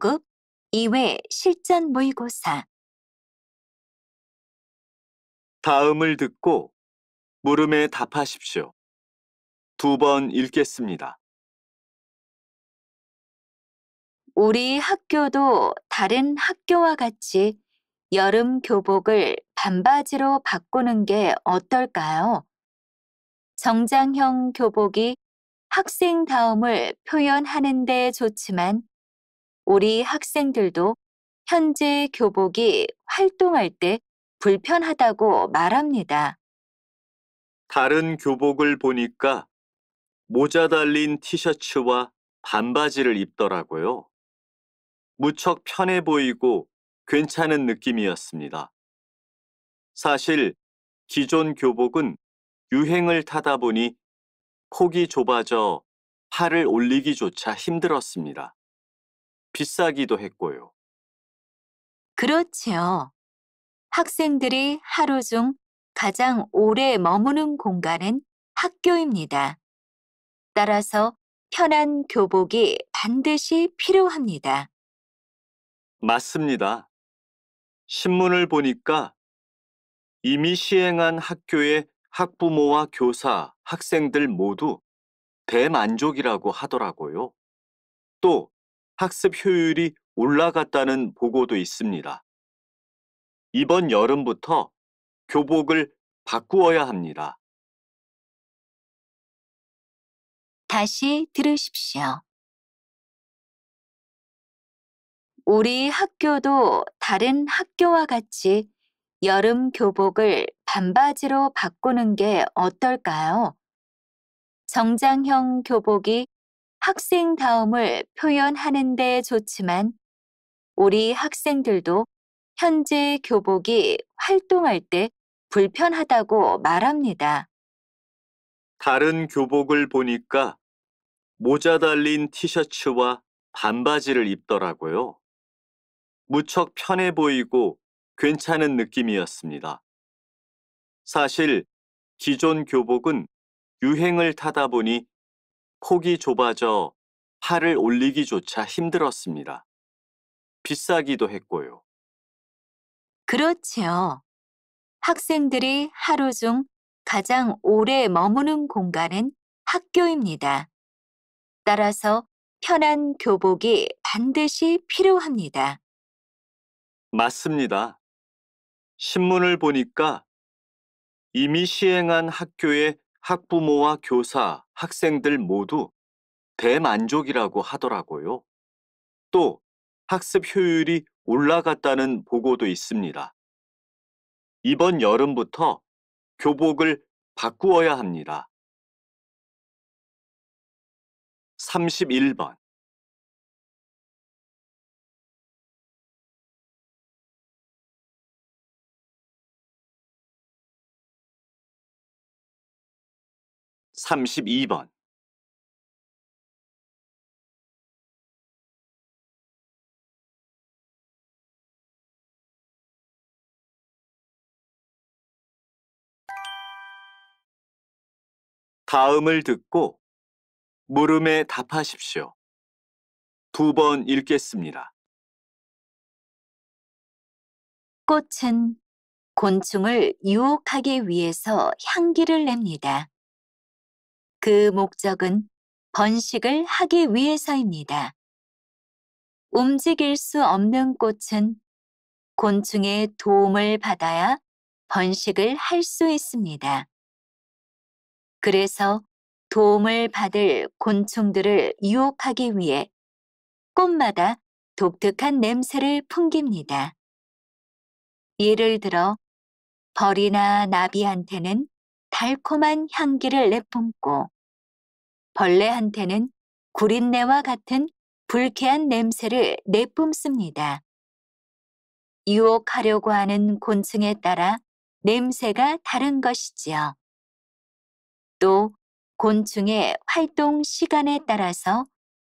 5급 2회 실전 모의고사. 다음을 듣고 물음에 답하십시오. 2번 읽겠습니다. 우리 학교도 다른 학교와 같이 여름 교복을 반바지로 바꾸는 게 어떨까요? 정장형 교복이 학생다움을 표현하는 데 좋지만 우리 학생들도 현재 교복이 활동할 때 불편하다고 말합니다. 다른 교복을 보니까 모자 달린 티셔츠와 반바지를 입더라고요. 무척 편해 보이고 괜찮은 느낌이었습니다. 사실 기존 교복은 유행을 타다 보니 폭이 좁아져 팔을 올리기조차 힘들었습니다. 비싸기도 했고요. 그렇지요. 학생들이 하루 중 가장 오래 머무는 공간은 학교입니다. 따라서 편한 교복이 반드시 필요합니다. 맞습니다. 신문을 보니까 이미 시행한 학교의 학부모와 교사, 학생들 모두 대만족이라고 하더라고요. 또 학습 효율이 올라갔다는 보고도 있습니다. 이번 여름부터 교복을 바꾸어야 합니다. 다시 들으십시오. 우리 학교도 다른 학교와 같이 여름 교복을 반바지로 바꾸는 게 어떨까요? 정장형 교복이 학생다움을 표현하는 데 좋지만 우리 학생들도 현재 교복이 활동할 때 불편하다고 말합니다. 다른 교복을 보니까 모자 달린 티셔츠와 반바지를 입더라고요. 무척 편해 보이고 괜찮은 느낌이었습니다. 사실 기존 교복은 유행을 타다 보니 폭이 좁아져 팔을 올리기조차 힘들었습니다. 비싸기도 했고요. 그렇지요. 학생들이 하루 중 가장 오래 머무는 공간은 학교입니다. 따라서 편한 교복이 반드시 필요합니다. 맞습니다. 신문을 보니까 이미 시행한 학교의 학부모와 교사, 학생들 모두 대만족이라고 하더라고요. 또 학습 효율이 올라갔다는 보고도 있습니다. 이번 여름부터 교복을 바꾸어야 합니다. 31번. 32번. 다음을 듣고 물음에 답하십시오. 2번 읽겠습니다. 꽃은 곤충을 유혹하기 위해서 향기를 냅니다. 그 목적은 번식을 하기 위해서입니다. 움직일 수 없는 꽃은 곤충의 도움을 받아야 번식을 할 수 있습니다. 그래서 도움을 받을 곤충들을 유혹하기 위해 꽃마다 독특한 냄새를 풍깁니다. 예를 들어 벌이나 나비한테는 달콤한 향기를 내뿜고 벌레한테는 구린내와 같은 불쾌한 냄새를 내뿜습니다. 유혹하려고 하는 곤충에 따라 냄새가 다른 것이지요. 또 곤충의 활동 시간에 따라서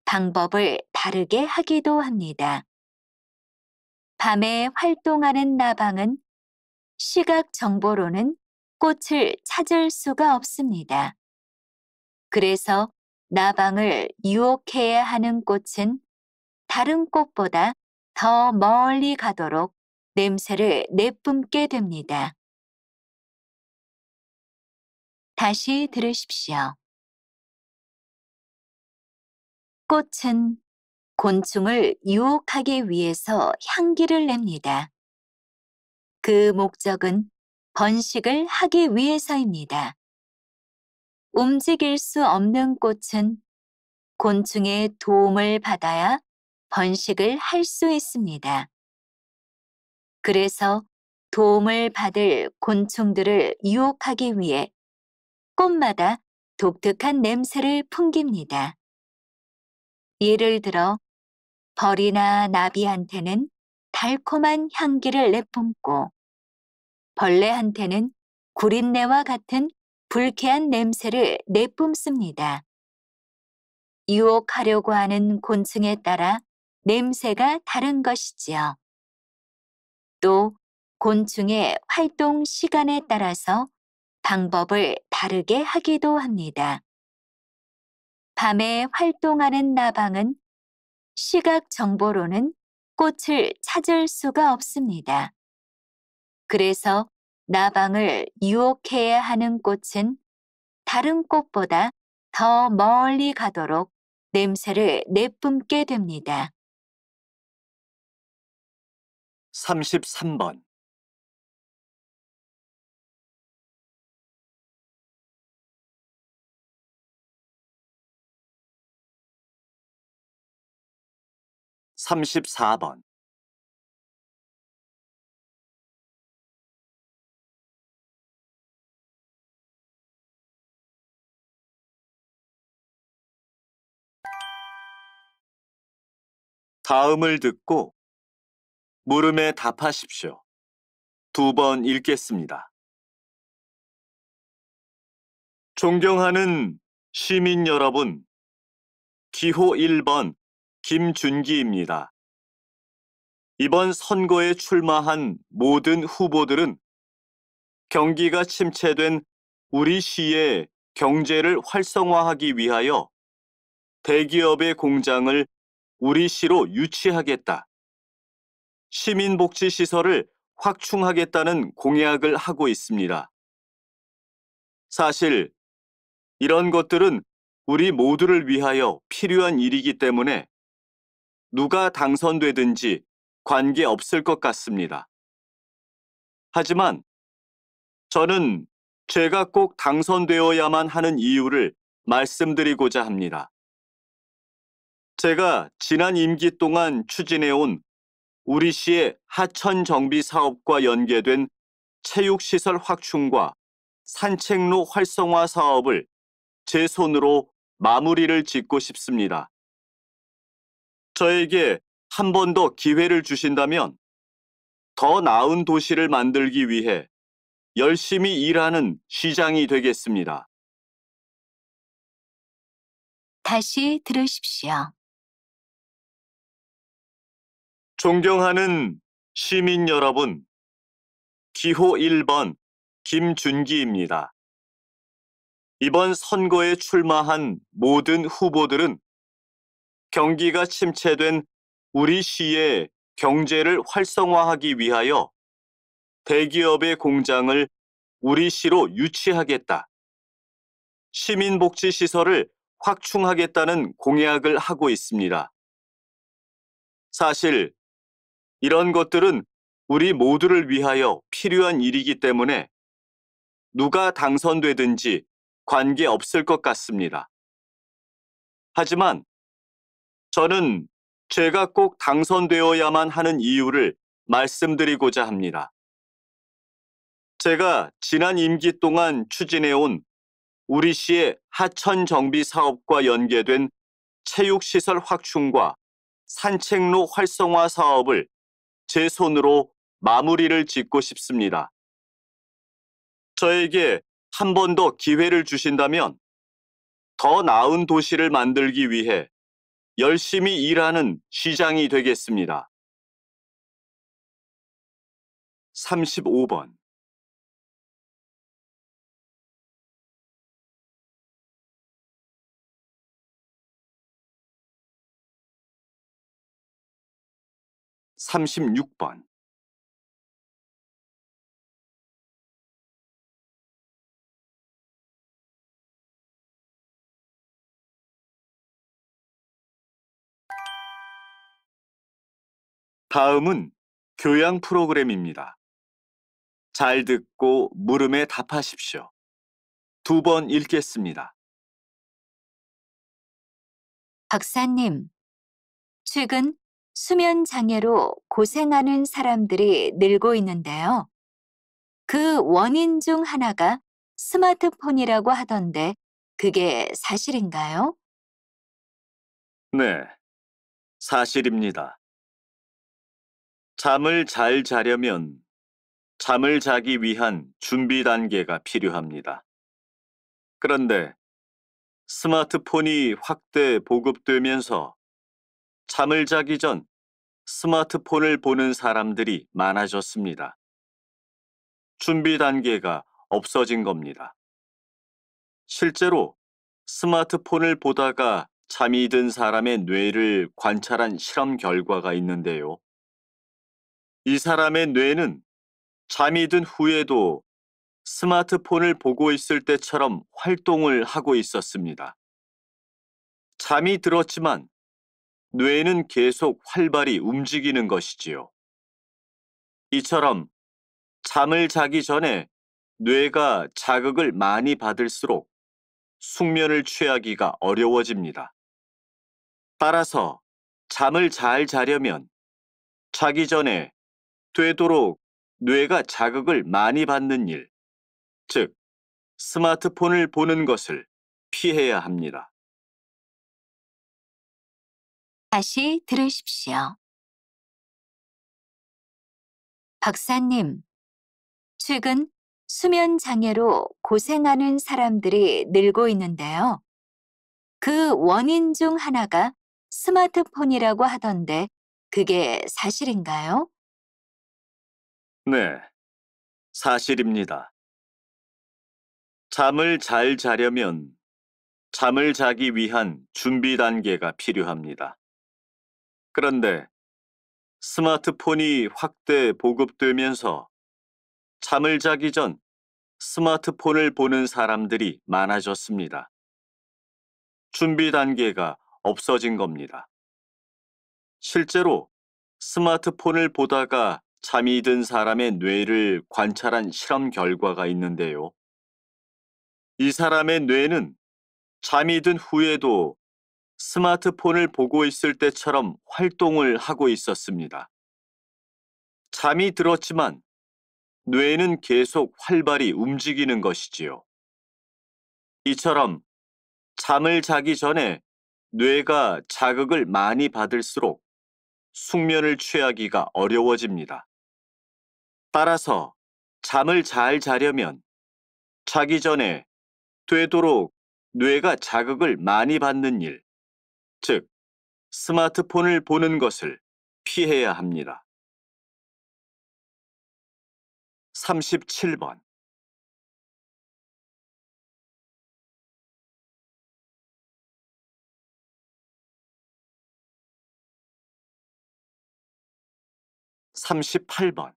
방법을 다르게 하기도 합니다. 밤에 활동하는 나방은 시각 정보로는 꽃을 찾을 수가 없습니다. 그래서 나방을 유혹해야 하는 꽃은 다른 꽃보다 더 멀리 가도록 냄새를 내뿜게 됩니다. 다시 들으십시오. 꽃은 곤충을 유혹하기 위해서 향기를 냅니다. 그 목적은 번식을 하기 위해서입니다. 움직일 수 없는 꽃은 곤충의 도움을 받아야 번식을 할 수 있습니다. 그래서 도움을 받을 곤충들을 유혹하기 위해 꽃마다 독특한 냄새를 풍깁니다. 예를 들어 벌이나 나비한테는 달콤한 향기를 내뿜고 벌레한테는 구린내와 같은 불쾌한 냄새를 내뿜습니다. 유혹하려고 하는 곤충에 따라 냄새가 다른 것이지요. 또 곤충의 활동 시간에 따라서 방법을 다르게 하기도 합니다. 밤에 활동하는 나방은 시각 정보로는 꽃을 찾을 수가 없습니다. 그래서 나방을 유혹해야 하는 꽃은 다른 꽃보다 더 멀리 가도록 냄새를 내뿜게 됩니다. 33번. 34번. 다음을 듣고 물음에 답하십시오. 2번 읽겠습니다. 존경하는 시민 여러분, 기호 1번 김준기입니다. 이번 선거에 출마한 모든 후보들은 경기가 침체된 우리 시의 경제를 활성화하기 위하여 대기업의 공장을 우리 시로 유치하겠다. 시민복지시설을 확충하겠다는 공약을 하고 있습니다. 사실 이런 것들은 우리 모두를 위하여 필요한 일이기 때문에 누가 당선되든지 관계없을 것 같습니다. 하지만 저는 제가 꼭 당선되어야만 하는 이유를 말씀드리고자 합니다. 제가 지난 임기 동안 추진해온 우리 시의 하천 정비 사업과 연계된 체육시설 확충과 산책로 활성화 사업을 제 손으로 마무리를 짓고 싶습니다. 저에게 한 번 더 기회를 주신다면 더 나은 도시를 만들기 위해 열심히 일하는 시장이 되겠습니다. 다시 들으십시오. 존경하는 시민 여러분, 기호 1번 김준기입니다. 이번 선거에 출마한 모든 후보들은 경기가 침체된 우리 시의 경제를 활성화하기 위하여 대기업의 공장을 우리 시로 유치하겠다. 시민복지시설을 확충하겠다는 공약을 하고 있습니다. 사실 이런 것들은 우리 모두를 위하여 필요한 일이기 때문에 누가 당선되든지 관계없을 것 같습니다. 하지만 저는 제가 꼭 당선되어야만 하는 이유를 말씀드리고자 합니다. 제가 지난 임기 동안 추진해온 우리 시의 하천 정비 사업과 연계된 체육시설 확충과 산책로 활성화 사업을 제 손으로 마무리를 짓고 싶습니다. 저에게 한 번 더 기회를 주신다면 더 나은 도시를 만들기 위해 열심히 일하는 시장이 되겠습니다. 35번. 36번. 다음은 교양 프로그램입니다. 잘 듣고 물음에 답하십시오. 2번 읽겠습니다. 박사님, 최근 수면 장애로 고생하는 사람들이 늘고 있는데요. 그 원인 중 하나가 스마트폰이라고 하던데 그게 사실인가요? 네, 사실입니다. 잠을 잘 자려면 잠을 자기 위한 준비 단계가 필요합니다. 그런데 스마트폰이 확대 보급되면서 잠을 자기 전 스마트폰을 보는 사람들이 많아졌습니다. 준비 단계가 없어진 겁니다. 실제로 스마트폰을 보다가 잠이 든 사람의 뇌를 관찰한 실험 결과가 있는데요. 이 사람의 뇌는 잠이 든 후에도 스마트폰을 보고 있을 때처럼 활동을 하고 있었습니다. 잠이 들었지만 뇌는 계속 활발히 움직이는 것이지요. 이처럼 잠을 자기 전에 뇌가 자극을 많이 받을수록 숙면을 취하기가 어려워집니다. 따라서 잠을 잘 자려면 자기 전에 되도록 뇌가 자극을 많이 받는 일, 즉 스마트폰을 보는 것을 피해야 합니다. 다시 들으십시오. 박사님, 최근 수면 장애로 고생하는 사람들이 늘고 있는데요. 그 원인 중 하나가 스마트폰이라고 하던데 그게 사실인가요? 네, 사실입니다. 잠을 잘 자려면 잠을 자기 위한 준비 단계가 필요합니다. 그런데 스마트폰이 확대 보급되면서 잠을 자기 전 스마트폰을 보는 사람들이 많아졌습니다. 준비 단계가 없어진 겁니다. 실제로 스마트폰을 보다가 잠이 든 사람의 뇌를 관찰한 실험 결과가 있는데요. 이 사람의 뇌는 잠이 든 후에도 스마트폰을 보고 있을 때처럼 활동을 하고 있었습니다. 잠이 들었지만 뇌는 계속 활발히 움직이는 것이지요. 이처럼 잠을 자기 전에 뇌가 자극을 많이 받을수록 숙면을 취하기가 어려워집니다. 따라서 잠을 잘 자려면 자기 전에 되도록 뇌가 자극을 많이 받는 일, 즉 스마트폰을 보는 것을 피해야 합니다. 37번. 38번.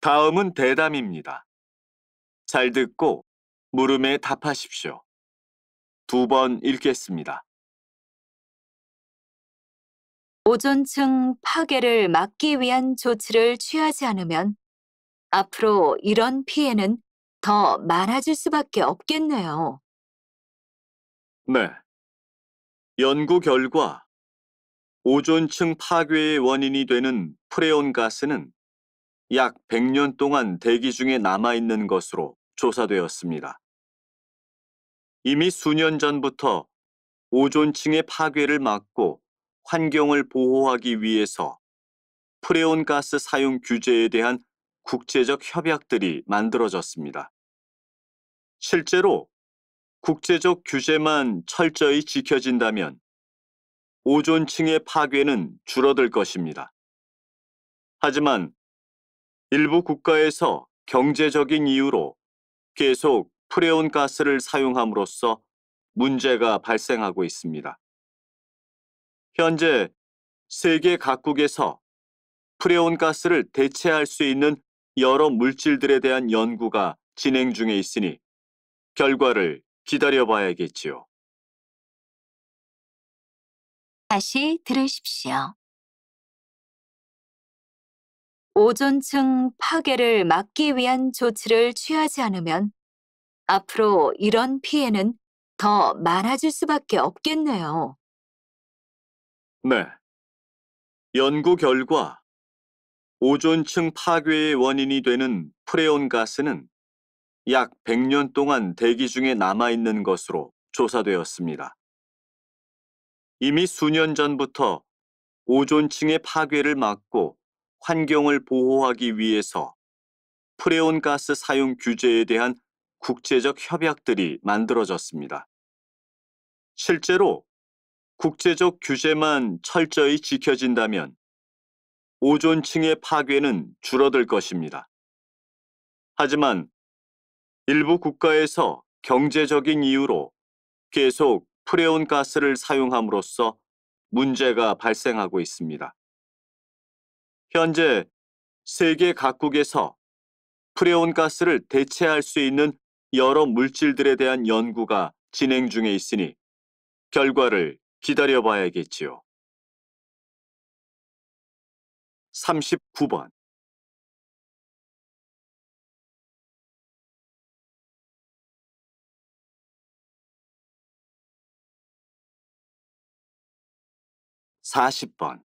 다음은 대담입니다. 잘 듣고 물음에 답하십시오. 2번 읽겠습니다. 오존층 파괴를 막기 위한 조치를 취하지 않으면 앞으로 이런 피해는 더 많아질 수밖에 없겠네요. 네. 연구 결과 오존층 파괴의 원인이 되는 프레온 가스는 약 100년 동안 대기 중에 남아있는 것으로 조사되었습니다. 이미 수년 전부터 오존층의 파괴를 막고 환경을 보호하기 위해서 프레온 가스 사용 규제에 대한 국제적 협약들이 만들어졌습니다. 실제로 국제적 규제만 철저히 지켜진다면 오존층의 파괴는 줄어들 것입니다. 하지만 일부 국가에서 경제적인 이유로 계속 프레온 가스를 사용함으로써 문제가 발생하고 있습니다. 현재 세계 각국에서 프레온 가스를 대체할 수 있는 여러 물질들에 대한 연구가 진행 중에 있으니 결과를 기다려봐야겠지요. 다시 들으십시오. 오존층 파괴를 막기 위한 조치를 취하지 않으면 앞으로 이런 피해는 더 많아질 수밖에 없겠네요. 네. 연구 결과 오존층 파괴의 원인이 되는 프레온 가스는 약 100년 동안 대기 중에 남아있는 것으로 조사되었습니다. 이미 수년 전부터 오존층의 파괴를 막고 환경을 보호하기 위해서 프레온 가스 사용 규제에 대한 국제적 협약들이 만들어졌습니다. 실제로 국제적 규제만 철저히 지켜진다면 오존층의 파괴는 줄어들 것입니다. 하지만 일부 국가에서 경제적인 이유로 계속 프레온 가스를 사용함으로써 문제가 발생하고 있습니다. 현재 세계 각국에서 프레온 가스를 대체할 수 있는 여러 물질들에 대한 연구가 진행 중에 있으니 결과를 기다려봐야겠지요. 39번. (40번)